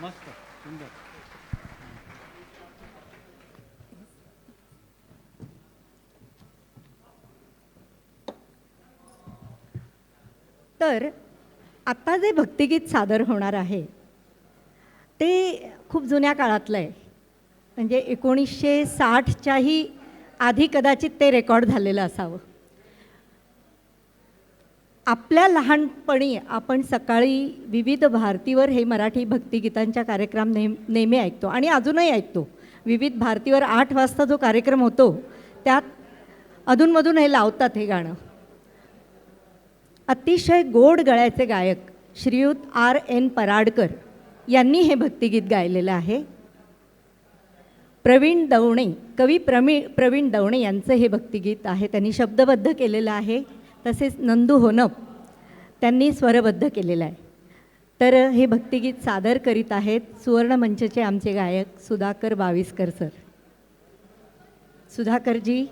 मस्त सुंदर. तर आता जे भक्तिगीत सादर होणार आहे ते खूप जुन्या काळातलं आहे. म्हणजे 1960च्याही आधी कदाचित ते रेकॉर्ड झालेलं असावं. आपल्या लहानपणी आपण सकाळी विविध भारतीवर हे मराठी भक्तिगीतांच्या कार्यक्रम नेहमी ऐकतो आणि अजूनही ऐकतो. विविध भारतीवर 8 वाजता जो कार्यक्रम होतो त्यात अधूनमधून हे लावतात हे गाणं. अतिशय गोड गळ्याचे गायक श्रीयुत R.N. पराडकर यांनी हे भक्तिगीत गायलेलं आहे. प्रवीण दवणे, कवी प्रवीण दवणे यांचं हे भक्तिगीत आहे. त्यांनी शब्दबद्ध केलेलं आहे. तसेच नंदू होनप त्यांनी स्वरबद्ध केलेलं आहे. तर हे भक्तिगीत सादर करीत आहेत सुवर्णमंचचे आमचे गायक सुधाकर बाविस्कर सर. सुधाकरजी